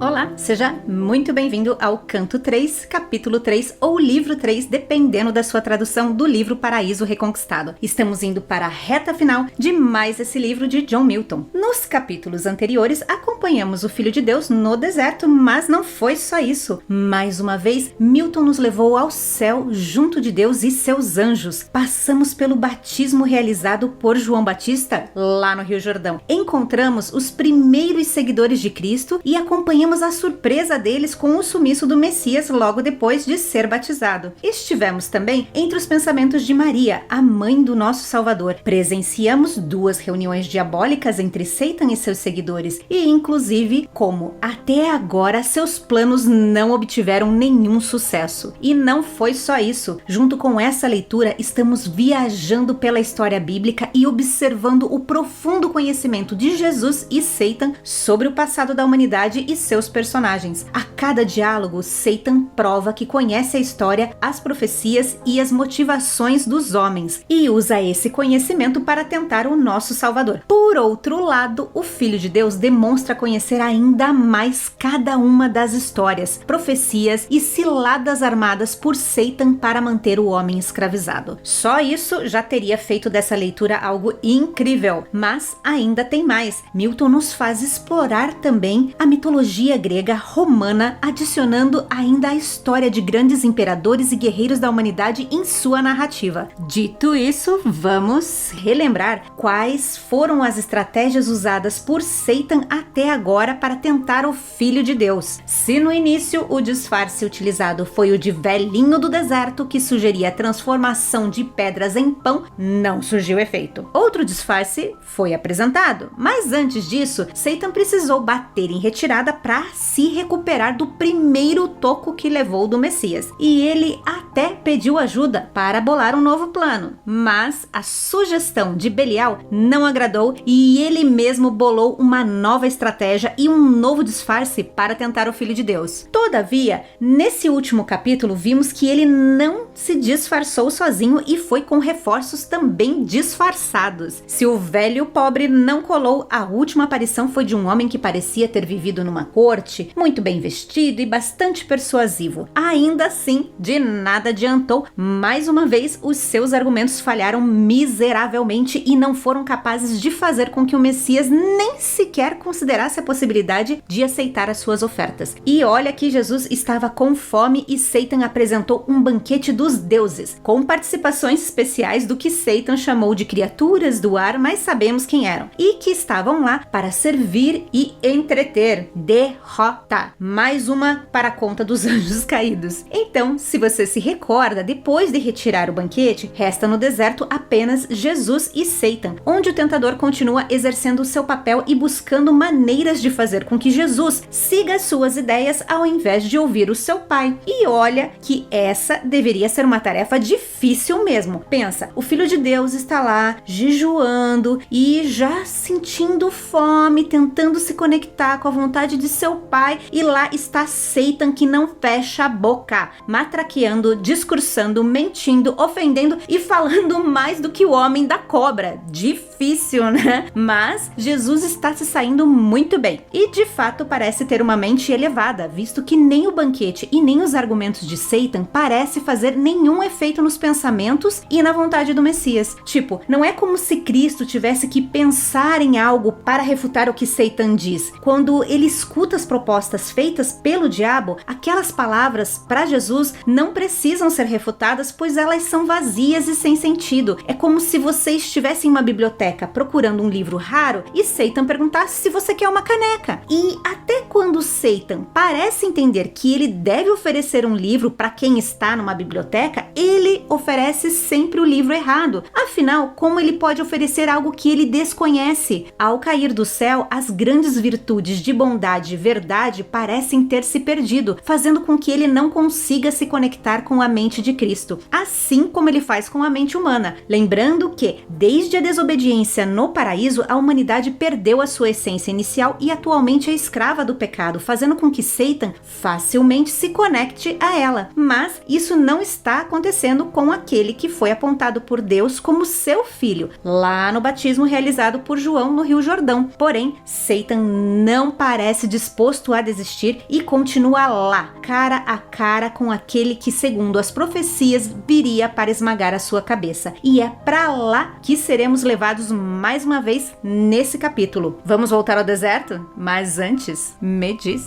Olá, seja muito bem-vindo ao Canto 3, Capítulo 3 ou Livro 3, dependendo da sua tradução do livro Paraíso Reconquistado. Estamos indo para a reta final de mais esse livro de John Milton. Nos capítulos anteriores, acompanhamos o Filho de Deus no deserto, mas não foi só isso. Mais uma vez, Milton nos levou ao céu junto de Deus e seus anjos. Passamos pelo batismo realizado por João Batista lá no Rio Jordão. Encontramos os primeiros seguidores de Cristo e acompanhamos a surpresa deles com o sumiço do Messias logo depois de ser batizado. Estivemos também entre os pensamentos de Maria, a mãe do nosso Salvador. Presenciamos 2 reuniões diabólicas entre Satan e seus seguidores e, inclusive, como até agora seus planos não obtiveram nenhum sucesso. E não foi só isso. Junto com essa leitura, estamos viajando pela história bíblica e observando o profundo conhecimento de Jesus e Satan sobre o passado da humanidade e seus personagens. A cada diálogo, Satan prova que conhece a história, as profecias e as motivações dos homens e usa esse conhecimento para tentar o nosso Salvador. Por outro lado, o Filho de Deus demonstra conhecer ainda mais cada uma das histórias, profecias e ciladas armadas por Satan para manter o homem escravizado. Só isso já teria feito dessa leitura algo incrível, mas ainda tem mais. Milton nos faz explorar também a mitologia grega romana, adicionando ainda a história de grandes imperadores e guerreiros da humanidade em sua narrativa. Dito isso, vamos relembrar quais foram as estratégias usadas por Satan até agora para tentar o Filho de Deus. Se no início o disfarce utilizado foi o de velhinho do deserto que sugeria a transformação de pedras em pão, não surgiu efeito. Outro disfarce foi apresentado, mas antes disso, Satan precisou bater em retirada para se recuperar do primeiro toco que levou do Messias. E ele até pediu ajuda para bolar um novo plano, mas a sugestão de Belial não agradou e ele mesmo bolou uma nova estratégia e um novo disfarce para tentar o Filho de Deus. Todavia, nesse último capítulo, vimos que ele não se disfarçou sozinho e foi com reforços também disfarçados. Se o velho pobre não colou, a última aparição foi de um homem que parecia ter vivido numa corte, muito bem vestido e bastante persuasivo. Ainda assim, de nada adiantou. Mais uma vez, os seus argumentos falharam miseravelmente e não foram capazes de fazer com que o Messias nem sequer considerasse a possibilidade de aceitar as suas ofertas. E olha que Jesus estava com fome e Satan apresentou um banquete dos deuses, com participações especiais do que Satan chamou de criaturas do ar, mas sabemos quem eram, e que estavam lá para servir e entreter. Derrota. Mais uma para a conta dos anjos caídos. Então, se você se recorda, depois de retirar o banquete, resta no deserto apenas Jesus e Satan, onde o tentador continua exercendo o seu papel e buscando maneiras de fazer com que Jesus siga as suas ideias ao invés de ouvir o seu pai. E olha que essa deveria ser uma tarefa difícil mesmo. Pensa, o Filho de Deus está lá jejuando e já sentindo fome, tentando se conectar com a vontade de seu pai, e lá está Satan que não fecha a boca, matraqueando, discursando, mentindo, ofendendo e falando mais do que o homem da cobra. Difícil, né? Mas Jesus está se saindo muito bem e de fato parece ter uma mente elevada, visto que nem o banquete e nem os argumentos de Satan parece fazer nenhum efeito nos pensamentos e na vontade do Messias. Tipo, não é como se Cristo tivesse que pensar em algo para refutar o que Satan diz. Quando ele escuta as propostas feitas pelo diabo, aquelas palavras para Jesus não precisam ser refutadas, pois elas são vazias e sem sentido. É como se você estivesse em uma biblioteca procurando um livro raro e Satan perguntasse se você quer uma caneca. E até quando Satan parece entender que ele deve oferecer um livro para quem está numa biblioteca, ele oferece sempre o livro errado. Afinal, como ele pode oferecer algo que ele desconhece? Ao cair do céu, as grandes virtudes de bondade e verdade parecem parecem ter se perdido, fazendo com que ele não consiga se conectar com a mente de Cristo, assim como ele faz com a mente humana. Lembrando que, desde a desobediência no paraíso, a humanidade perdeu a sua essência inicial e atualmente é escrava do pecado, fazendo com que Satan facilmente se conecte a ela. Mas isso não está acontecendo com aquele que foi apontado por Deus como seu filho, lá no batismo realizado por João no Rio Jordão. Porém, Satan não parece disposto a desistir e continua lá, cara a cara com aquele que, segundo as profecias, viria para esmagar a sua cabeça. E é para lá que seremos levados mais uma vez nesse capítulo. Vamos voltar ao deserto? Mas antes, me diz.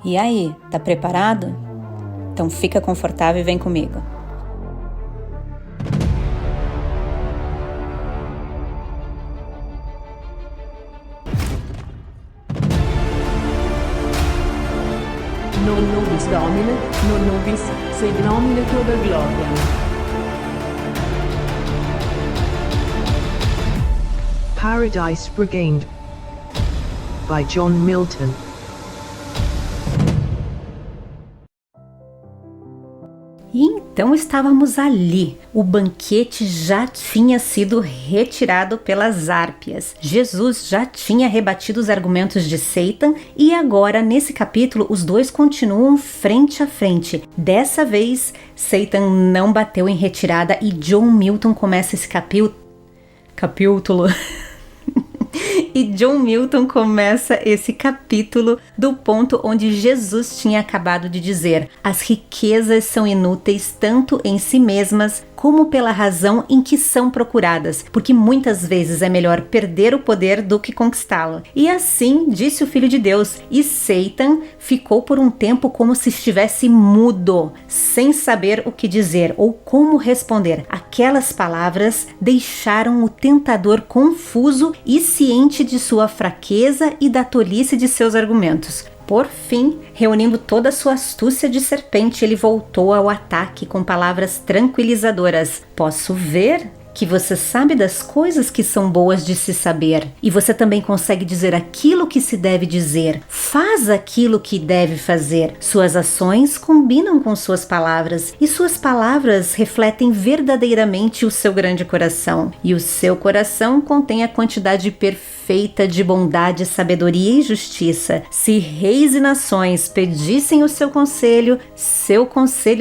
E aí, tá preparado? Então fica confortável e vem comigo. Non nobis Domine, non nobis sed nomine tua per gloria. Paradise Regained by John Milton. E então estávamos ali. O banquete já tinha sido retirado pelas Hárpias. Jesus já tinha rebatido os argumentos de Satan e agora, nesse capítulo, os dois continuam frente a frente. Dessa vez, Satan não bateu em retirada e John Milton começa esse capítulo. E John Milton começa esse capítulo do ponto onde Jesus tinha acabado de dizer: as riquezas são inúteis tanto em si mesmas como pela razão em que são procuradas, porque muitas vezes é melhor perder o poder do que conquistá-lo. E assim disse o Filho de Deus, e Satan ficou por um tempo como se estivesse mudo, sem saber o que dizer ou como responder. Aquelas palavras deixaram o tentador confuso e ciente de sua fraqueza e da tolice de seus argumentos. Por fim, reunindo toda a sua astúcia de serpente, ele voltou ao ataque com palavras tranquilizadoras. Posso ver que você sabe das coisas que são boas de se saber, e você também consegue dizer aquilo que se deve dizer. Faz aquilo que deve fazer. Suas ações combinam com suas palavras, e suas palavras refletem verdadeiramente o seu grande coração. E o seu coração contém a quantidade perfeita de bondade, sabedoria e justiça. Se reis e nações pedissem o seu conselho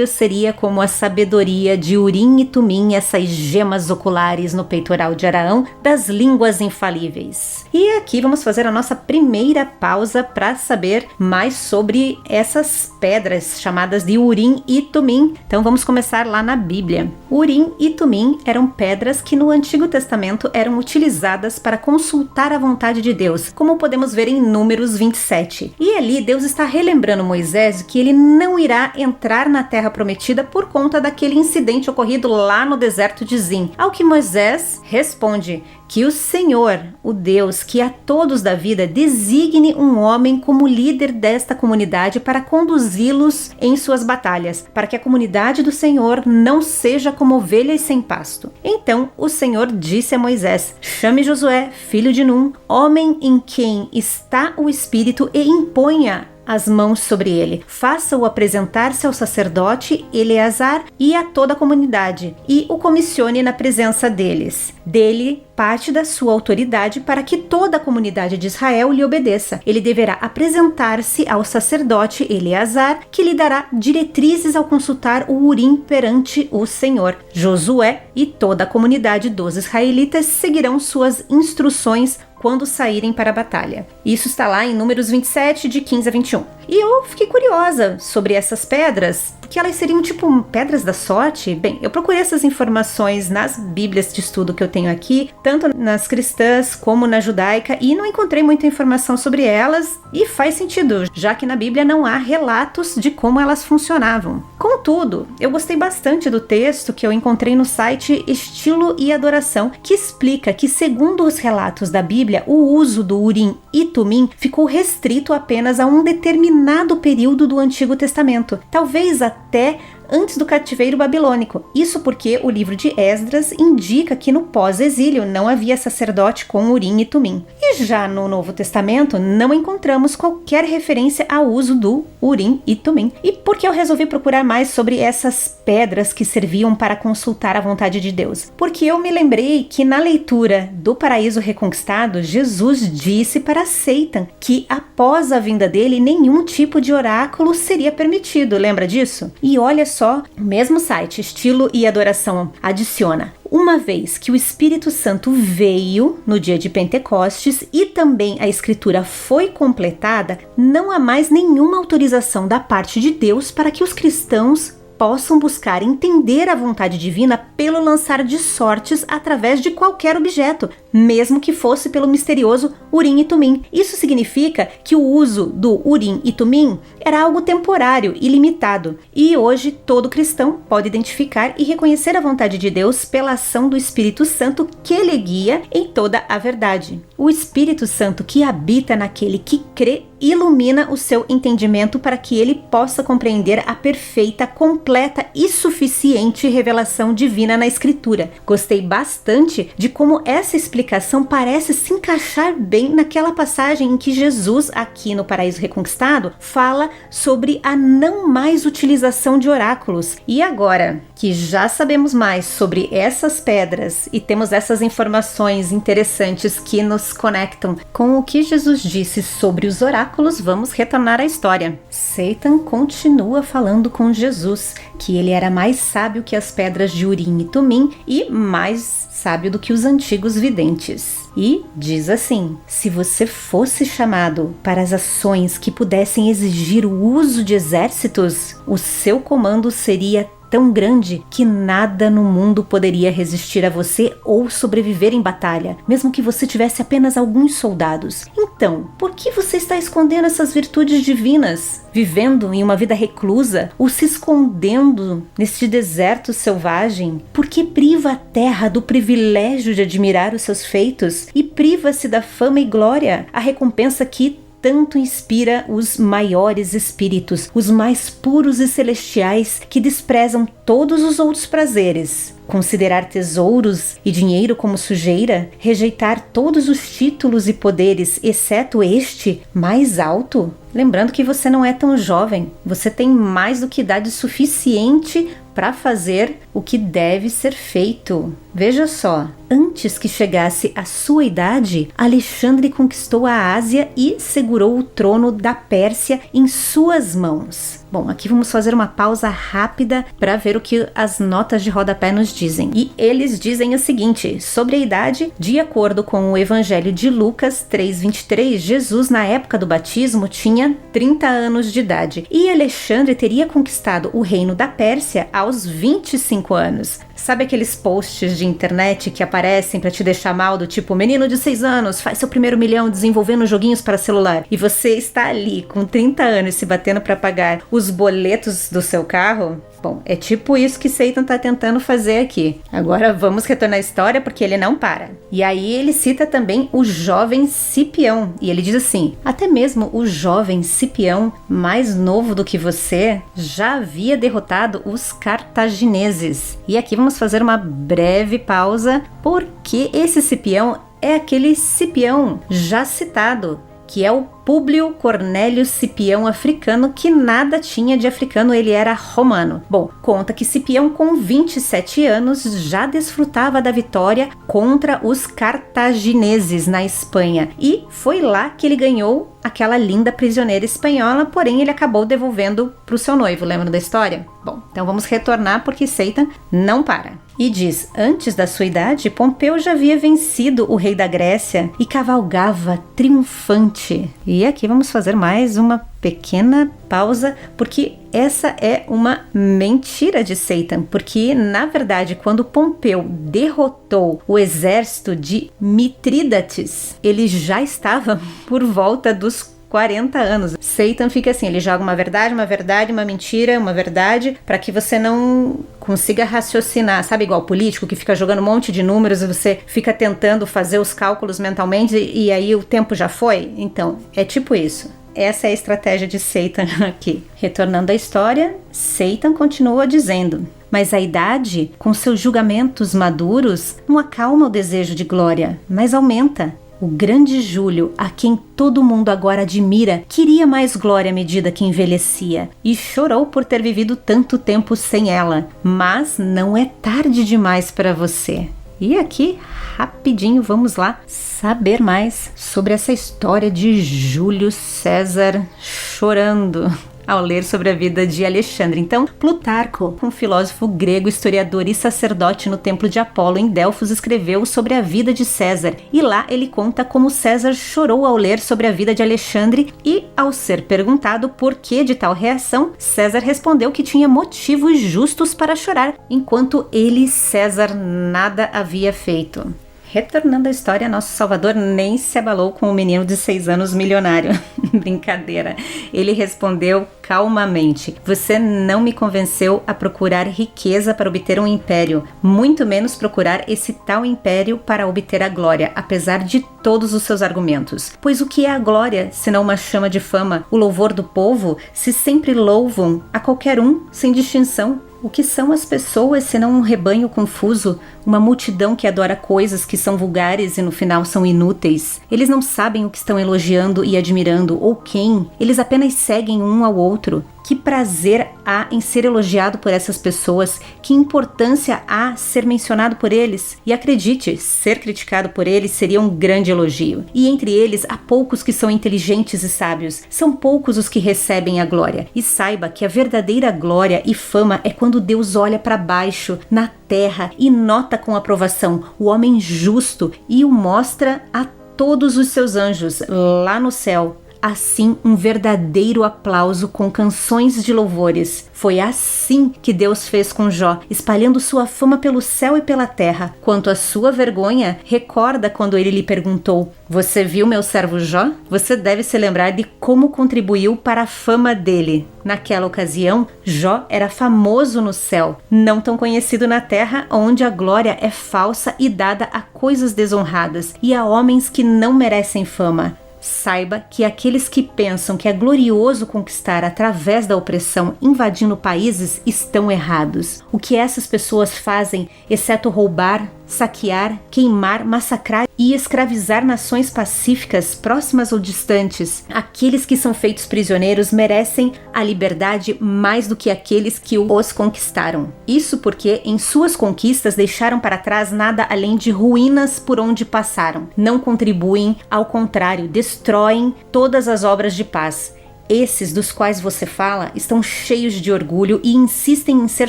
seria como a sabedoria de Urim e Tumim, essas gemas oculares no peitoral de Araão, das línguas infalíveis. E aqui vamos fazer a nossa primeira pausa para saber mais sobre essas pedras chamadas de Urim e Tumim. Então vamos começar lá na Bíblia. Urim e Tumim eram pedras que no Antigo Testamento eram utilizadas para consultar a vontade de Deus, como podemos ver em Números 27. E ali Deus está relembrando Moisés que ele não irá entrar na terra prometida por conta daquele incidente ocorrido lá no deserto de Zin. Ao que Moisés responde que o Senhor, o Deus que a todos dá vida, designe um homem como líder desta comunidade para conduzi-los em suas batalhas, para que a comunidade do Senhor não seja como ovelhas sem pasto. Então o Senhor disse a Moisés: chame Josué, filho de Num, homem em quem está o Espírito, e imponha as mãos sobre ele. Faça-o apresentar-se ao sacerdote Eleazar e a toda a comunidade, e o comissione na presença deles. Dele parte da sua autoridade para que toda a comunidade de Israel lhe obedeça. Ele deverá apresentar-se ao sacerdote Eleazar, que lhe dará diretrizes ao consultar o Urim perante o Senhor. Josué e toda a comunidade dos israelitas seguirão suas instruções quando saírem para a batalha. Isso está lá em Números 27, de 15 a 21. E eu fiquei curiosa sobre essas pedras, porque elas seriam tipo pedras da sorte. Bem, eu procurei essas informações nas bíblias de estudo que eu tenho aqui, tanto nas cristãs como na judaica, e não encontrei muita informação sobre elas, e faz sentido, já que na Bíblia não há relatos de como elas funcionavam. Contudo, eu gostei bastante do texto que eu encontrei no site Estilo e Adoração, que explica que, segundo os relatos da Bíblia, o uso do Urim e Tumim ficou restrito apenas a um determinado período do Antigo Testamento, talvez até antes do cativeiro babilônico. Isso porque o livro de Esdras indica que no pós-exílio não havia sacerdote com Urim e Tumim. E já no Novo Testamento não encontramos qualquer referência ao uso do Urim e Tumim. E por que eu resolvi procurar mais sobre essas pedras que serviam para consultar a vontade de Deus? Porque eu me lembrei que na leitura do Paraíso Reconquistado, Jesus disse para Satan que após a vinda dele, nenhum tipo de oráculo seria permitido. Lembra disso? E olha só, o mesmo site, Estilo e Adoração, adiciona: uma vez que o Espírito Santo veio no dia de Pentecostes e também a Escritura foi completada, não há mais nenhuma autorização da parte de Deus para que os cristãos possam buscar entender a vontade divina pelo lançar de sortes através de qualquer objeto, mesmo que fosse pelo misterioso Urim e Tumim. Isso significa que o uso do Urim e Tumim era algo temporário e limitado, e hoje todo cristão pode identificar e reconhecer a vontade de Deus pela ação do Espírito Santo que lhe guia em toda a verdade. O Espírito Santo que habita naquele que crê ilumina o seu entendimento para que ele possa compreender a perfeita, completa e suficiente revelação divina na Escritura. Gostei bastante de como essa explicação parece se encaixar bem naquela passagem em que Jesus, aqui no Paraíso Reconquistado, fala sobre a não mais utilização de oráculos. E agora que já sabemos mais sobre essas pedras e temos essas informações interessantes que nos conectam com o que Jesus disse sobre os oráculos, vamos retornar à história. Satan continua falando com Jesus que ele era mais sábio que as pedras de Urim e Tumim e mais sábio do que os antigos videntes. E diz assim: se você fosse chamado para as ações que pudessem exigir o uso de exércitos, o seu comando seria tão grande que nada no mundo poderia resistir a você ou sobreviver em batalha, mesmo que você tivesse apenas alguns soldados. Então, por que você está escondendo essas virtudes divinas? Vivendo em uma vida reclusa ou se escondendo neste deserto selvagem? Por que priva a terra do privilégio de admirar os seus feitos e priva-se da fama e glória, a recompensa que tanto inspira os maiores espíritos, os mais puros e celestiais que desprezam todos os outros prazeres? Considerar tesouros e dinheiro como sujeira? Rejeitar todos os títulos e poderes, exceto este mais alto? Lembrando que você não é tão jovem, você tem mais do que idade suficiente para fazer o que deve ser feito. Veja só, antes que chegasse a sua idade, Alexandre conquistou a Ásia e segurou o trono da Pérsia em suas mãos. Bom, aqui vamos fazer uma pausa rápida para ver o que as notas de rodapé nos dizem. E eles dizem o seguinte: sobre a idade, de acordo com o Evangelho de Lucas 3:23, Jesus na época do batismo tinha 30 anos de idade e Alexandre teria conquistado o reino da Pérsia aos 25 anos. Sabe aqueles posts de internet que aparecem para te deixar mal, do tipo: menino de 6 anos faz seu primeiro milhão desenvolvendo joguinhos para celular, e você está ali com 30 anos se batendo para pagar os boletos do seu carro? Bom, é tipo isso que Satan tá tentando fazer aqui. Agora vamos retornar à história porque ele não para. E aí ele cita também o jovem Cipião, e ele diz assim: até mesmo o jovem Cipião, mais novo do que você, já havia derrotado os cartagineses. E aqui vamos fazer uma breve pausa, porque esse Cipião é aquele Cipião já citado, que é o Públio Cornélio Cipião africano, que nada tinha de africano, ele era romano. Bom, conta que Cipião com 27 anos já desfrutava da vitória contra os cartagineses na Espanha, e foi lá que ele ganhou aquela linda prisioneira espanhola, porém ele acabou devolvendo para o seu noivo. Lembra da história? Bom, então vamos retornar porque Satan não para. E diz: antes da sua idade, Pompeu já havia vencido o rei da Grécia e cavalgava triunfante. E aqui vamos fazer mais uma pequena pausa, porque essa é uma mentira de Satan, porque na verdade quando Pompeu derrotou o exército de Mitrídates, ele já estava por volta dos 40 anos. Satan fica assim, ele joga uma verdade, uma mentira, uma verdade, para que você não consiga raciocinar, sabe, igual político que fica jogando um monte de números e você fica tentando fazer os cálculos mentalmente e aí o tempo já foi? Então, é tipo isso. essa é a estratégia de Satan aqui. Retornando à história, Satan continua dizendo: mas a idade, com seus julgamentos maduros, não acalma o desejo de glória, mas aumenta. O grande Júlio, a quem todo mundo agora admira, queria mais glória à medida que envelhecia e chorou por ter vivido tanto tempo sem ela. Mas não é tarde demais para você. E aqui, rapidinho, vamos lá saber mais sobre essa história de Júlio César chorando ao ler sobre a vida de Alexandre. Então, Plutarco, um filósofo grego, historiador e sacerdote no templo de Apolo em Delfos, escreveu sobre a vida de César. E lá ele conta como César chorou ao ler sobre a vida de Alexandre e, ao ser perguntado por que de tal reação, César respondeu que tinha motivos justos para chorar, enquanto ele, César, nada havia feito. Retornando à história, nosso Salvador nem se abalou com o menino de 6 anos milionário. Brincadeira. Ele respondeu calmamente: você não me convenceu a procurar riqueza para obter um império, muito menos procurar esse tal império para obter a glória, apesar de todos os seus argumentos. Pois o que é a glória, senão uma chama de fama, o louvor do povo, se sempre louvam a qualquer um, sem distinção? O que são as pessoas senão um rebanho confuso, uma multidão que adora coisas que são vulgares e no final são inúteis? Eles não sabem o que estão elogiando e admirando ou quem, eles apenas seguem um ao outro. Que prazer há em ser elogiado por essas pessoas, que importância há ser mencionado por eles? E acredite, ser criticado por eles seria um grande elogio. E entre eles há poucos que são inteligentes e sábios, são poucos os que recebem a glória. E saiba que a verdadeira glória e fama é quando Deus olha para baixo, na terra, e nota com aprovação o homem justo e o mostra a todos os seus anjos lá no céu. Assim, um verdadeiro aplauso com canções de louvores. Foi assim que Deus fez com Jó, espalhando sua fama pelo céu e pela terra. Quanto à sua vergonha, recorda quando ele lhe perguntou: você viu meu servo Jó? Você deve se lembrar de como contribuiu para a fama dele. Naquela ocasião, Jó era famoso no céu, não tão conhecido na terra, onde a glória é falsa e dada a coisas desonradas e a homens que não merecem fama. Saiba que aqueles que pensam que é glorioso conquistar através da opressão invadindo países estão errados. O que essas pessoas fazem, exceto roubar, saquear, queimar, massacrar e escravizar nações pacíficas próximas ou distantes, aqueles que são feitos prisioneiros merecem a liberdade mais do que aqueles que os conquistaram. Isso porque em suas conquistas deixaram para trás nada além de ruínas por onde passaram. Não contribuem, ao contrário, destroem todas as obras de paz. Esses dos quais você fala estão cheios de orgulho e insistem em ser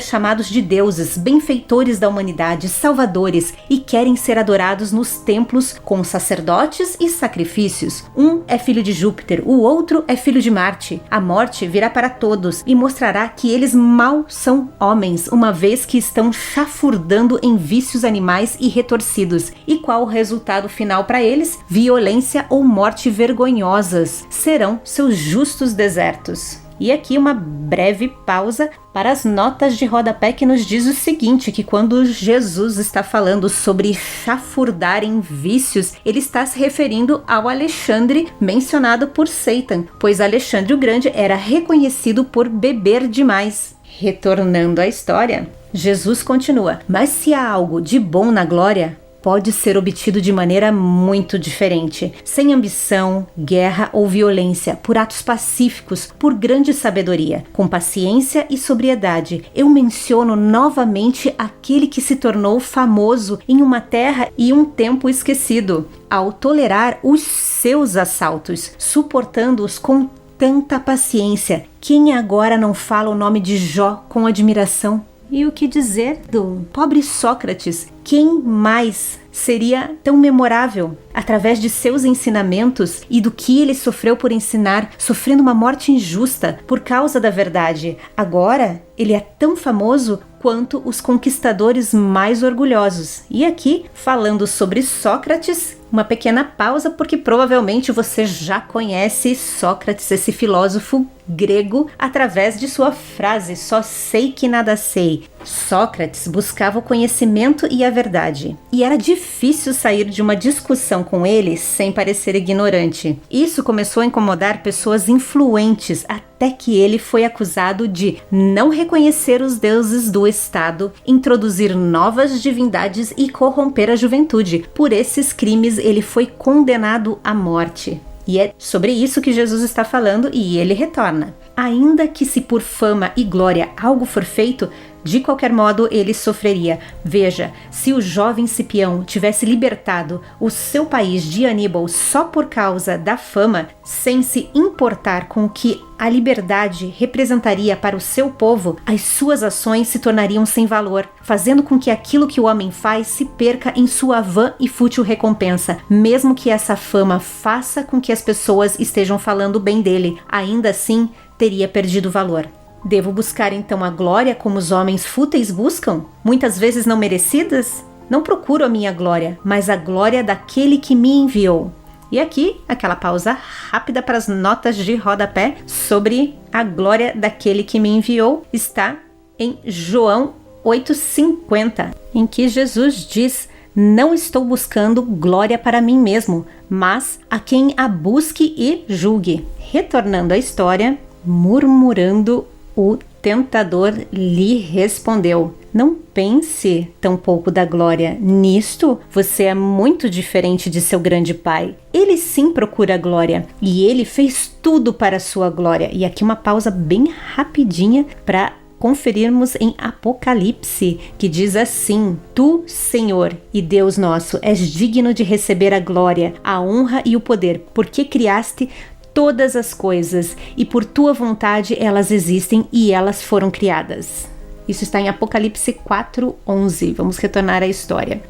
chamados de deuses, benfeitores da humanidade, salvadores, e querem ser adorados nos templos com sacerdotes e sacrifícios. Um é filho de Júpiter, o outro é filho de Marte. A morte virá para todos e mostrará que eles mal são homens, uma vez que estão chafurdando em vícios animais e retorcidos. E qual o resultado final para eles? Violência ou morte vergonhosas. Serão seus justos desertos. E aqui uma breve pausa para as notas de rodapé que nos diz o seguinte, que quando Jesus está falando sobre chafurdar em vícios, ele está se referindo ao Alexandre mencionado por Satan, pois Alexandre o Grande era reconhecido por beber demais. Retornando à história, Jesus continua: mas se há algo de bom na glória, pode ser obtido de maneira muito diferente, sem ambição, guerra ou violência, por atos pacíficos, por grande sabedoria, com paciência e sobriedade. Eu menciono novamente aquele que se tornou famoso em uma terra e um tempo esquecido, ao tolerar os seus assaltos, suportando-os com tanta paciência. Quem agora não fala o nome de Jó com admiração? E o que dizer do pobre Sócrates? Quem mais seria tão memorável através de seus ensinamentos e do que ele sofreu por ensinar, sofrendo uma morte injusta por causa da verdade? Agora, ele é tão famoso quanto os conquistadores mais orgulhosos. E aqui, falando sobre Sócrates, uma pequena pausa, porque provavelmente você já conhece Sócrates, esse filósofo grego através de sua frase "só sei que nada sei". Sócrates buscava o conhecimento e a verdade, e era difícil sair de uma discussão com ele sem parecer ignorante. Isso começou a incomodar pessoas influentes, até que ele foi acusado de não reconhecer os deuses do Estado, introduzir novas divindades e corromper a juventude. Por esses crimes, ele foi condenado à morte. E é sobre isso que Jesus está falando, e ele retorna. Ainda que se por fama e glória algo for feito, de qualquer modo ele sofreria. Veja, se o jovem Cipião tivesse libertado o seu país de Aníbal só por causa da fama, sem se importar com o que a liberdade representaria para o seu povo, as suas ações se tornariam sem valor, fazendo com que aquilo que o homem faz se perca em sua vã e fútil recompensa. Mesmo que essa fama faça com que as pessoas estejam falando bem dele, ainda assim teria perdido valor. Devo buscar então a glória como os homens fúteis buscam? Muitas vezes não merecidas? Não procuro a minha glória, mas a glória daquele que me enviou. E aqui, aquela pausa rápida para as notas de rodapé sobre a glória daquele que me enviou está em João 8,50, em que Jesus diz: "Não estou buscando glória para mim mesmo, mas a quem a busque e julgue." Retornando à história, murmurando, o tentador lhe respondeu: "Não pense tão pouco da glória. Nisto você é muito diferente de seu grande pai. Ele sim procura a glória, e ele fez tudo para a sua glória." E aqui uma pausa bem rapidinha para conferirmos em Apocalipse, que diz assim: "Tu, Senhor e Deus nosso, és digno de receber a glória, a honra e o poder, porque criaste todas as coisas, e por tua vontade elas existem e elas foram criadas." Isso está em Apocalipse 4:11. Vamos retornar à história.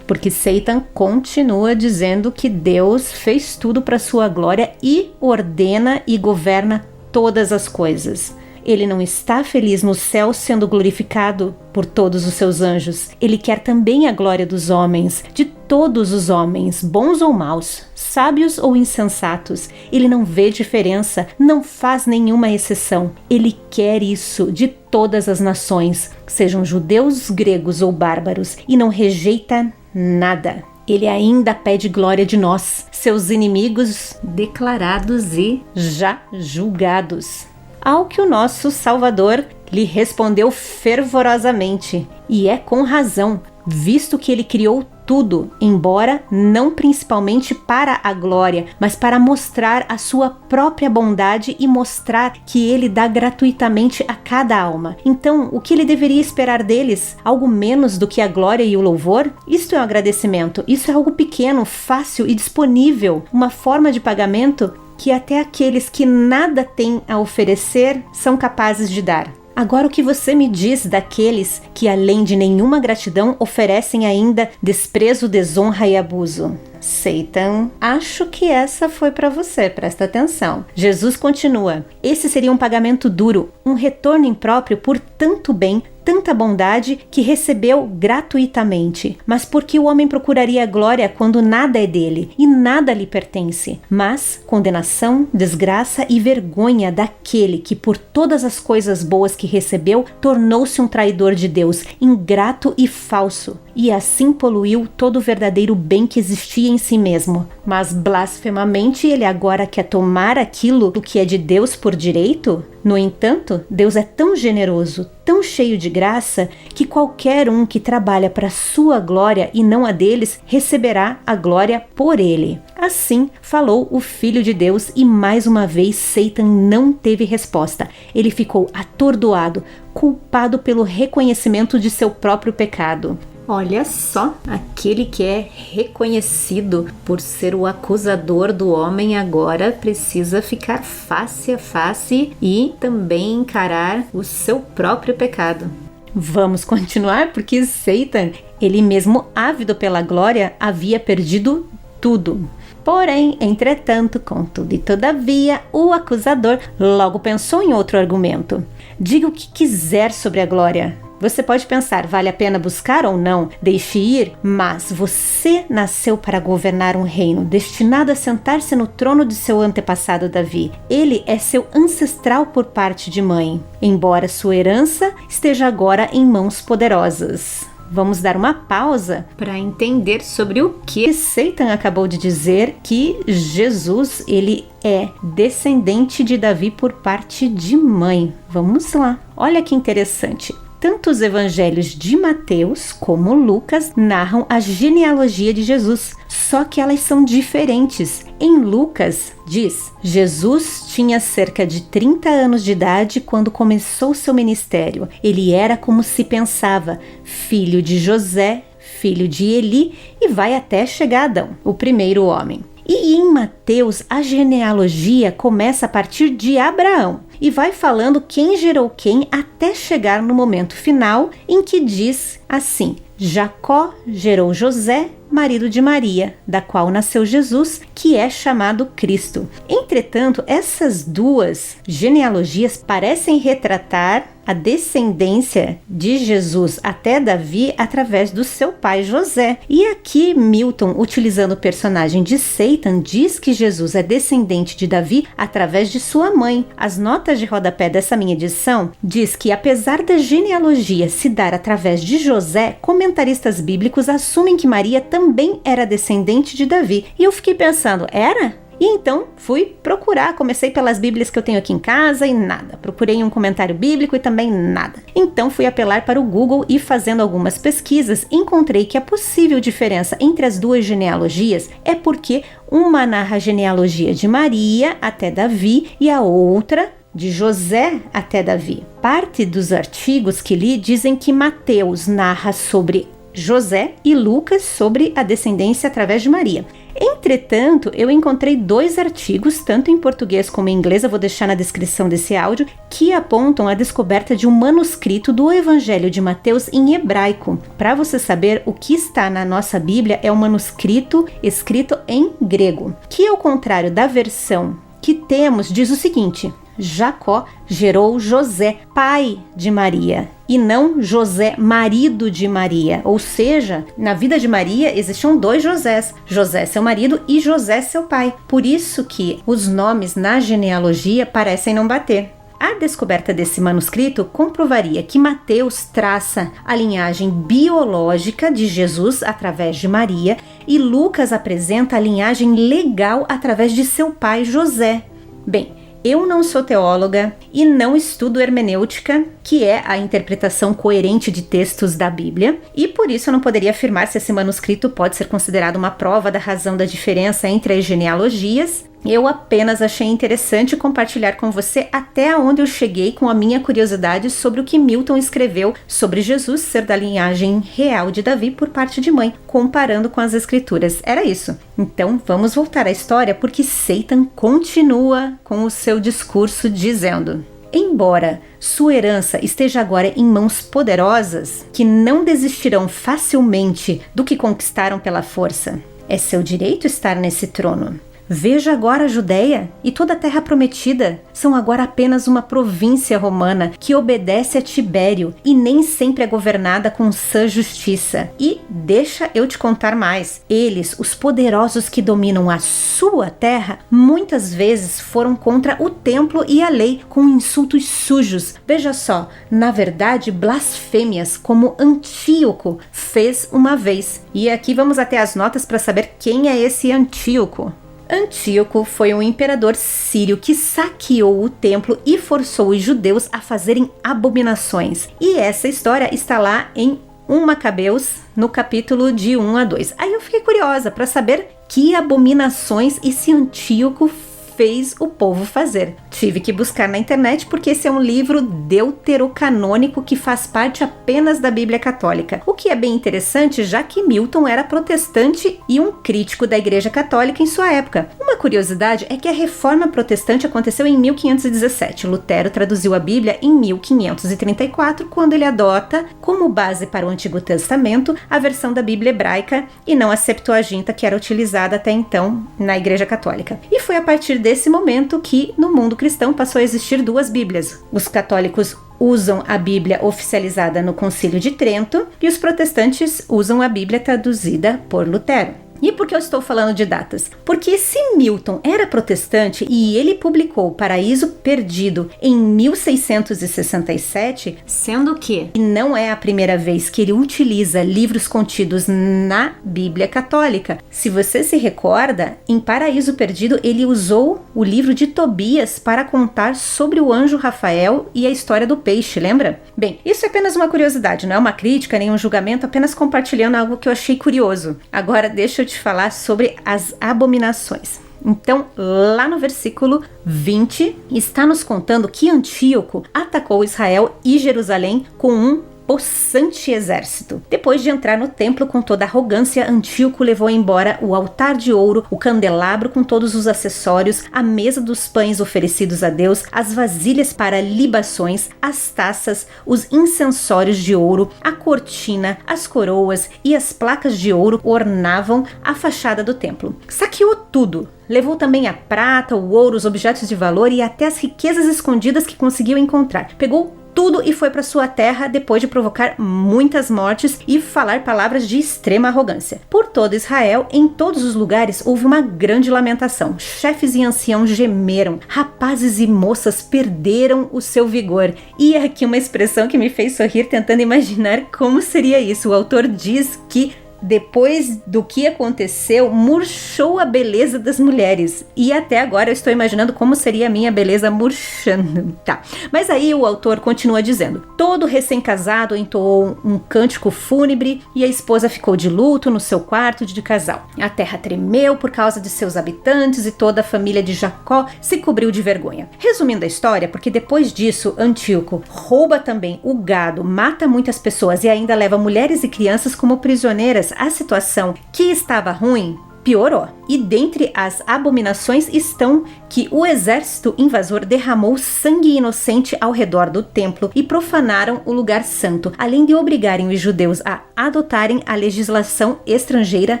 Porque Satan continua dizendo que Deus fez tudo para sua glória e ordena e governa todas as coisas. Ele não está feliz no céu sendo glorificado por todos os seus anjos. Ele quer também a glória dos homens, de todos os homens, bons ou maus, sábios ou insensatos. Ele não vê diferença, não faz nenhuma exceção. Ele quer isso de todas as nações, sejam judeus, gregos ou bárbaros, e não rejeita nada. Ele ainda pede glória de nós, seus inimigos declarados e já julgados. Ao que o nosso Salvador lhe respondeu fervorosamente, e é com razão, visto que ele criou tudo, embora não principalmente para a glória, mas para mostrar a sua própria bondade e mostrar que ele dá gratuitamente a cada alma. Então, o que ele deveria esperar deles? Algo menos do que a glória e o louvor? Isto é um agradecimento, isso é algo pequeno, fácil e disponível, uma forma de pagamento que até aqueles que nada têm a oferecer são capazes de dar. Agora, o que você me diz daqueles que, além de nenhuma gratidão, oferecem ainda desprezo, desonra e abuso? Satan, acho que essa foi para você, presta atenção. Jesus continua: "Esse seria um pagamento duro, um retorno impróprio por tanto bem, tanta bondade que recebeu gratuitamente. Mas por que o homem procuraria a glória quando nada é dele e nada lhe pertence? Mas condenação, desgraça e vergonha daquele que, por todas as coisas boas que recebeu, tornou-se um traidor de Deus, ingrato e falso, e assim poluiu todo o verdadeiro bem que existia em si mesmo. Mas blasfemamente ele agora quer tomar aquilo do que é de Deus por direito? No entanto, Deus é tão generoso, tão cheio de graça, que qualquer um que trabalha para sua glória e não a deles, receberá a glória por ele." Assim falou o Filho de Deus, e mais uma vez Satan não teve resposta. Ele ficou atordoado, culpado pelo reconhecimento de seu próprio pecado. Olha só, aquele que é reconhecido por ser o acusador do homem agora precisa ficar face a face e também encarar o seu próprio pecado. Vamos continuar, porque Satan, ele mesmo ávido pela glória, havia perdido tudo. Porém, entretanto, contudo e todavia, o acusador logo pensou em outro argumento. "Diga o que quiser sobre a glória. Você pode pensar, vale a pena buscar ou não? Deixe ir, mas você nasceu para governar um reino, destinado a sentar-se no trono de seu antepassado Davi. Ele é seu ancestral por parte de mãe, embora sua herança esteja agora em mãos poderosas. Vamos dar uma pausa para entender sobre o que Satan acabou de dizer, que Jesus, ele é descendente de Davi por parte de mãe. Vamos lá. Olha que interessante. Tanto os evangelhos de Mateus como Lucas narram a genealogia de Jesus, só que elas são diferentes. Em Lucas, diz: Jesus tinha cerca de 30 anos de idade quando começou seu ministério. Ele era, como se pensava, filho de José, filho de Eli, e vai até chegar a Adão, o primeiro homem. E em Mateus, a genealogia começa a partir de Abraão e vai falando quem gerou quem até chegar no momento final em que diz assim: Jacó gerou José, marido de Maria, da qual nasceu Jesus, que é chamado Cristo. Entretanto, essas duas genealogias parecem retratar a descendência de Jesus até Davi através do seu pai José. E aqui Milton, utilizando o personagem de Satan, diz que Jesus é descendente de Davi através de sua mãe. As notas de rodapé dessa minha edição diz que, apesar da genealogia se dar através de José, comentaristas bíblicos assumem que Maria também era descendente de Davi. E eu fiquei pensando, era? E então fui procurar, comecei pelas bíblias que eu tenho aqui em casa e nada. Procurei um comentário bíblico e também nada. Então fui apelar para o Google e, fazendo algumas pesquisas, encontrei que a possível diferença entre as duas genealogias é porque uma narra a genealogia de Maria até Davi e a outra de José até Davi. Parte dos artigos que li dizem que Mateus narra sobre José e Lucas sobre a descendência através de Maria. Entretanto, eu encontrei 2 artigos, tanto em português como em inglês, eu vou deixar na descrição desse áudio, que apontam a descoberta de um manuscrito do Evangelho de Mateus em hebraico. Para você saber, o que está na nossa Bíblia é um manuscrito escrito em grego, que, ao contrário da versão que temos, diz o seguinte: Jacó gerou José, pai de Maria, e não José, marido de Maria. Ou seja, na vida de Maria existiam 2 Josés, José seu marido e José seu pai. Por isso que os nomes na genealogia parecem não bater. A descoberta desse manuscrito comprovaria que Mateus traça a linhagem biológica de Jesus através de Maria e Lucas apresenta a linhagem legal através de seu pai José. Bem, eu não sou teóloga e não estudo hermenêutica, que é a interpretação coerente de textos da Bíblia, e por isso eu não poderia afirmar se esse manuscrito pode ser considerado uma prova da razão da diferença entre as genealogias. Eu apenas achei interessante compartilhar com você até onde eu cheguei com a minha curiosidade sobre o que Milton escreveu sobre Jesus ser da linhagem real de Davi por parte de mãe, comparando com as escrituras. Era isso. Então vamos voltar à história, porque Satan continua com o seu discurso dizendo: embora sua herança esteja agora em mãos poderosas, que não desistirão facilmente do que conquistaram pela força, é seu direito estar nesse trono. Veja agora a Judéia e toda a terra prometida são agora apenas uma província romana que obedece a Tibério e nem sempre é governada com sã justiça. E deixa eu te contar mais. Eles, os poderosos que dominam a sua terra, muitas vezes foram contra o templo e a lei com insultos sujos. Veja só, na verdade, blasfêmias como Antíoco fez uma vez. E aqui vamos até as notas para saber quem é esse Antíoco. Antíoco foi um imperador sírio que saqueou o templo e forçou os judeus a fazerem abominações. E essa história está lá em 1 Macabeus, no capítulo de 1 a 2. Aí eu fiquei curiosa para saber que abominações esse Antíoco fez o povo fazer. Tive que buscar na internet porque esse é um livro deuterocanônico que faz parte apenas da Bíblia Católica. O que é bem interessante, já que Milton era protestante e um crítico da Igreja Católica em sua época. Uma curiosidade é que a Reforma Protestante aconteceu em 1517. Lutero traduziu a Bíblia em 1534, quando ele adota como base para o Antigo Testamento a versão da Bíblia hebraica e não a Septuaginta, que era utilizada até então na Igreja Católica. E foi a partir desse momento que no mundo cristão passou a existir 2 Bíblias. Os católicos usam a Bíblia oficializada no Concílio de Trento e os protestantes usam a Bíblia traduzida por Lutero. E por que eu estou falando de datas? Porque se Milton era protestante e ele publicou Paraíso Perdido em 1667, sendo que não é a primeira vez que ele utiliza livros contidos na Bíblia Católica. Se você se recorda, em Paraíso Perdido ele usou o livro de Tobias para contar sobre o anjo Rafael e a história do peixe, lembra? Bem, isso é apenas uma curiosidade, não é uma crítica nem um julgamento, apenas compartilhando algo que eu achei curioso. Agora deixa eu te falar sobre as abominações. Então, lá no versículo 20, está nos contando que Antíoco atacou Israel e Jerusalém com um possante exército. Depois de entrar no templo com toda arrogância, Antíoco levou embora o altar de ouro, o candelabro com todos os acessórios, a mesa dos pães oferecidos a Deus, as vasilhas para libações, as taças, os incensórios de ouro, a cortina, as coroas e as placas de ouro ornavam a fachada do templo. Saqueou tudo. Levou também a prata, o ouro, os objetos de valor e até as riquezas escondidas que conseguiu encontrar. Pegou tudo e foi para sua terra depois de provocar muitas mortes e falar palavras de extrema arrogância. Por todo Israel, em todos os lugares, houve uma grande lamentação. Chefes e anciãos gemeram, rapazes e moças perderam o seu vigor. E aqui uma expressão que me fez sorrir tentando imaginar como seria isso. O autor diz que depois do que aconteceu, murchou a beleza das mulheres. E até agora eu estou imaginando como seria a minha beleza murchando. Tá. Mas aí o autor continua dizendo: todo recém-casado entoou um cântico fúnebre e a esposa ficou de luto no seu quarto de casal. A terra tremeu por causa de seus habitantes e toda a família de Jacó se cobriu de vergonha. Resumindo a história, porque depois disso Antíoco rouba também o gado, mata muitas pessoas e ainda leva mulheres e crianças como prisioneiras. A situação que estava ruim piorou. E dentre as abominações estão que o exército invasor derramou sangue inocente ao redor do templo e profanaram o lugar santo, além de obrigarem os judeus a adotarem a legislação estrangeira,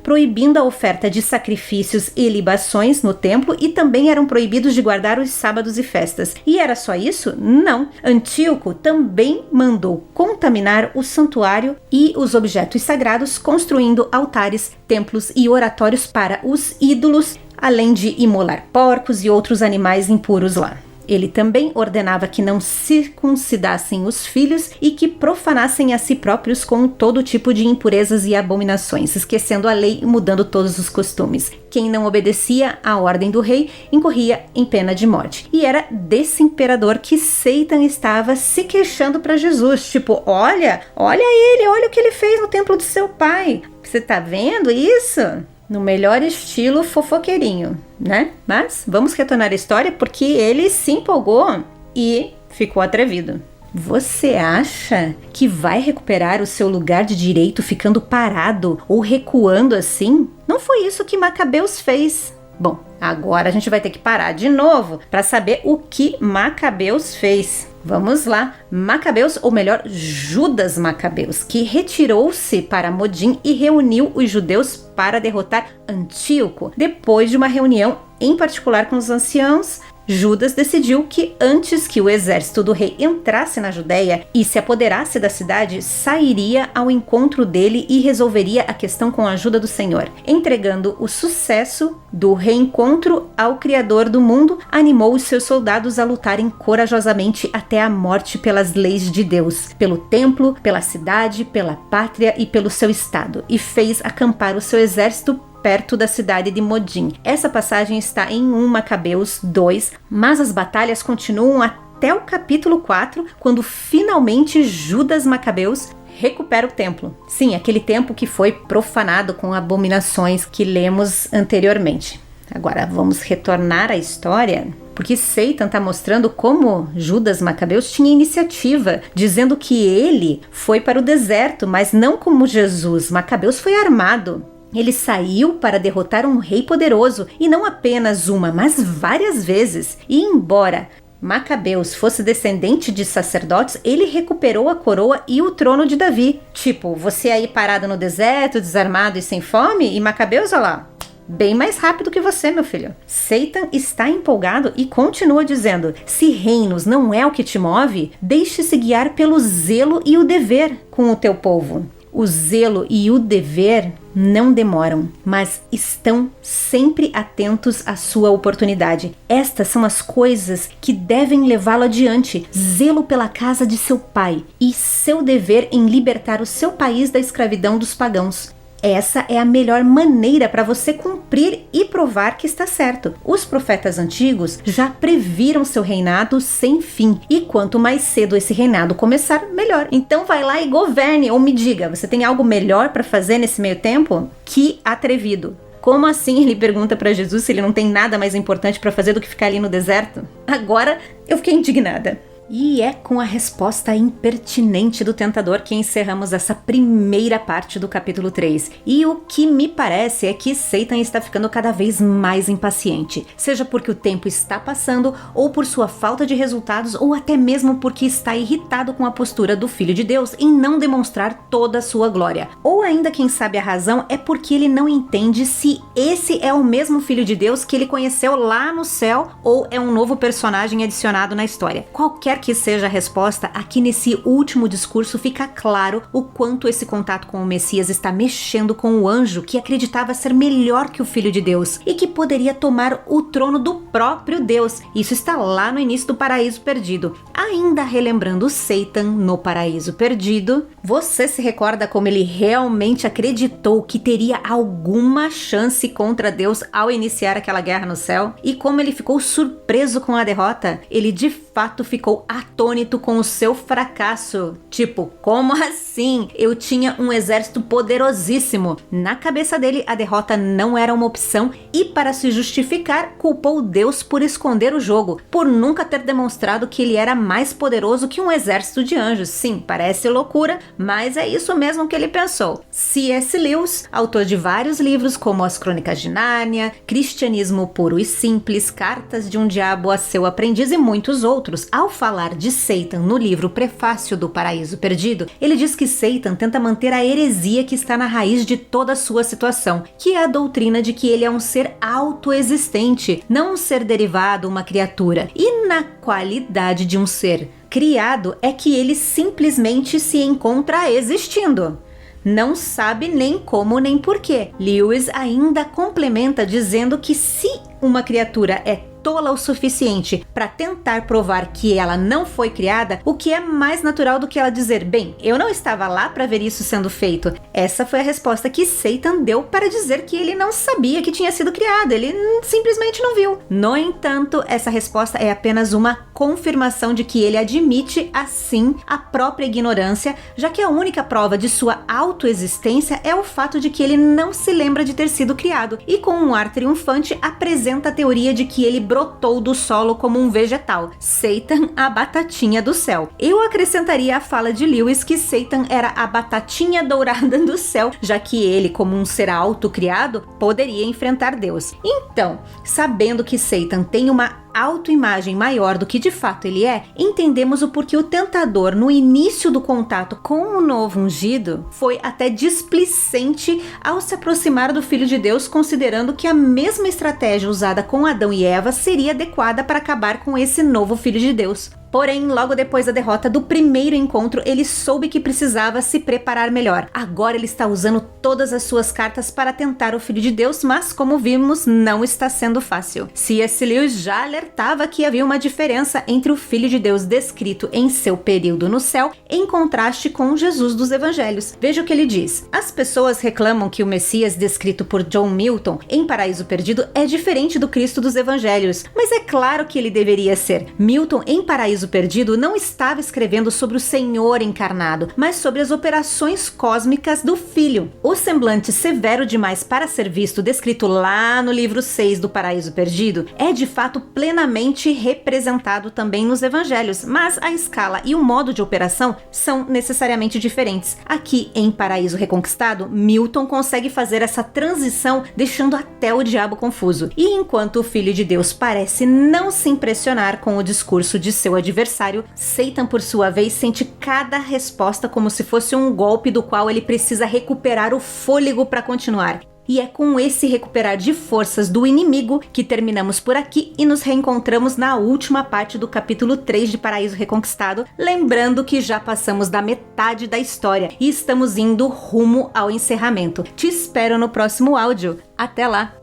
proibindo a oferta de sacrifícios e libações no templo, e também eram proibidos de guardar os sábados e festas. E era só isso? Não. Antíoco também mandou contaminar o santuário e os objetos sagrados, construindo altares, templos e oratórios para os ídolos, além de imolar porcos e outros animais impuros lá. Ele também ordenava que não circuncidassem os filhos e que profanassem a si próprios com todo tipo de impurezas e abominações, esquecendo a lei e mudando todos os costumes. Quem não obedecia à ordem do rei incorria em pena de morte. E era desse imperador que Satan estava se queixando para Jesus, tipo, olha ele, olha o que ele fez no templo do seu pai. Você tá vendo isso? No melhor estilo fofoqueirinho, né? Mas vamos retornar à história porque ele se empolgou e ficou atrevido. Você acha que vai recuperar o seu lugar de direito ficando parado ou recuando assim? Não foi isso que Macabeus fez. Bom, agora a gente vai ter que parar de novo para saber o que Macabeus fez. Vamos lá, Macabeus, ou melhor, Judas Macabeus, que retirou-se para Modim e reuniu os judeus para derrotar Antíoco. Depois de uma reunião em particular com os anciãos, Judas decidiu que antes que o exército do rei entrasse na Judéia e se apoderasse da cidade, sairia ao encontro dele e resolveria a questão com a ajuda do Senhor. Entregando o sucesso do reencontro ao Criador do mundo, animou os seus soldados a lutarem corajosamente até a morte pelas leis de Deus, pelo templo, pela cidade, pela pátria e pelo seu estado, e fez acampar o seu exército perto da cidade de Modim. Essa passagem está em 1 Macabeus 2, mas as batalhas continuam até o capítulo 4, quando finalmente Judas Macabeus recupera o templo. Sim, aquele templo que foi profanado com abominações que lemos anteriormente. Agora vamos retornar à história, porque Satan está mostrando como Judas Macabeus tinha iniciativa, dizendo que ele foi para o deserto, mas não como Jesus. Macabeus foi armado. Ele saiu para derrotar um rei poderoso, e não apenas uma, mas várias vezes. E embora Macabeus fosse descendente de sacerdotes, ele recuperou a coroa e o trono de Davi. Tipo, você aí parado no deserto, desarmado e sem fome, e Macabeus, olha lá, bem mais rápido que você, meu filho. Satan está empolgado e continua dizendo: se reinos não é o que te move, deixe-se guiar pelo zelo e o dever com o teu povo. O zelo e o dever não demoram, mas estão sempre atentos à sua oportunidade. Estas são as coisas que devem levá-lo adiante: zelo pela casa de seu pai e seu dever em libertar o seu país da escravidão dos pagãos. Essa é a melhor maneira para você cumprir e provar que está certo. Os profetas antigos já previram seu reinado sem fim, e quanto mais cedo esse reinado começar, melhor. Então vai lá e governe, ou me diga, você tem algo melhor para fazer nesse meio tempo? Que atrevido! Como assim? Ele pergunta para Jesus se ele não tem nada mais importante para fazer do que ficar ali no deserto. Agora eu fiquei indignada. E é com a resposta impertinente do tentador que encerramos essa primeira parte do capítulo 3. E o que me parece é que Satan está ficando cada vez mais impaciente, seja porque o tempo está passando, ou por sua falta de resultados, ou até mesmo porque está irritado com a postura do Filho de Deus em não demonstrar toda a sua glória. Ou ainda, quem sabe a razão é porque ele não entende se esse é o mesmo Filho de Deus que ele conheceu lá no céu, ou é um novo personagem adicionado na história. Qualquer que seja a resposta, aqui nesse último discurso fica claro o quanto esse contato com o Messias está mexendo com o anjo que acreditava ser melhor que o Filho de Deus e que poderia tomar o trono do próprio Deus. Isso está lá no início do Paraíso Perdido. Ainda relembrando Satan no Paraíso Perdido, você se recorda como ele realmente acreditou que teria alguma chance contra Deus ao iniciar aquela guerra no céu? E como ele ficou surpreso com a derrota? Ele de fato ficou atônito com o seu fracasso. Tipo, como assim? Eu tinha um exército poderosíssimo. Na cabeça dele, a derrota não era uma opção e, para se justificar, culpou Deus por esconder o jogo, por nunca ter demonstrado que ele era mais poderoso que um exército de anjos. Sim, parece loucura, mas é isso mesmo que ele pensou. C.S. Lewis, autor de vários livros como As Crônicas de Nárnia, Cristianismo Puro e Simples, Cartas de um Diabo a Seu Aprendiz e muitos outros, ao falar de Satan no livro Prefácio do Paraíso Perdido, ele diz que Satan tenta manter a heresia que está na raiz de toda a sua situação, que é a doutrina de que ele é um ser autoexistente, não um ser derivado, uma criatura. E na qualidade de um ser criado é que ele simplesmente se encontra existindo. Não sabe nem como nem porquê. Lewis ainda complementa dizendo que se uma criatura é tola o suficiente para tentar provar que ela não foi criada, o que é mais natural do que ela dizer: bem, eu não estava lá para ver isso sendo feito. Essa foi a resposta que Satan deu para dizer que ele não sabia que tinha sido criado, ele simplesmente não viu. No entanto, essa resposta é apenas uma confirmação de que ele admite, assim, a própria ignorância, já que a única prova de sua autoexistência é o fato de que ele não se lembra de ter sido criado, e com um ar triunfante apresenta a teoria de que ele brotou do solo como um vegetal. Satan, a batatinha do céu. Eu acrescentaria a fala de Lewis que Satan era a batatinha dourada do céu, já que ele, como um ser autocriado, poderia enfrentar Deus. Então, sabendo que Satan tem uma autoimagem maior do que de fato ele é, entendemos o porquê o tentador, no início do contato com o novo ungido, foi até displicente ao se aproximar do Filho de Deus, considerando que a mesma estratégia usada com Adão e Eva seria adequada para acabar com esse novo Filho de Deus. Porém, logo depois da derrota do primeiro encontro, ele soube que precisava se preparar melhor. Agora ele está usando todas as suas cartas para tentar o Filho de Deus, mas como vimos, não está sendo fácil. C.S. Lewis já alertava que havia uma diferença entre o Filho de Deus descrito em seu período no céu, em contraste com Jesus dos Evangelhos. Veja o que ele diz. As pessoas reclamam que o Messias descrito por John Milton em Paraíso Perdido é diferente do Cristo dos Evangelhos, mas é claro que ele deveria ser. Milton, em Paraíso Perdido, não estava escrevendo sobre o Senhor encarnado, mas sobre as operações cósmicas do Filho. O semblante severo demais para ser visto, descrito lá no livro 6 do Paraíso Perdido, é de fato plenamente representado também nos Evangelhos, mas a escala e o modo de operação são necessariamente diferentes. Aqui, em Paraíso Reconquistado, Milton consegue fazer essa transição, deixando até o diabo confuso. E enquanto o Filho de Deus parece não se impressionar com o discurso de seu adversário, Satan, por sua vez, sente cada resposta como se fosse um golpe do qual ele precisa recuperar o fôlego para continuar. E é com esse recuperar de forças do inimigo que terminamos por aqui e nos reencontramos na última parte do capítulo 3 de Paraíso Reconquistado, lembrando que já passamos da metade da história e estamos indo rumo ao encerramento. Te espero no próximo áudio. Até lá!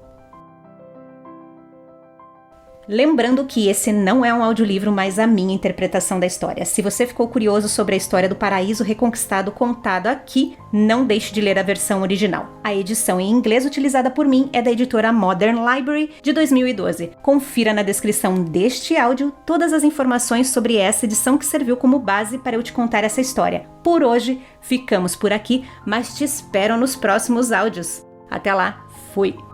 Lembrando que esse não é um audiolivro, mas a minha interpretação da história. Se você ficou curioso sobre a história do Paraíso Reconquistado contado aqui, não deixe de ler a versão original. A edição em inglês utilizada por mim é da editora Modern Library, de 2012. Confira na descrição deste áudio todas as informações sobre essa edição que serviu como base para eu te contar essa história. Por hoje, ficamos por aqui, mas te espero nos próximos áudios. Até lá, fui!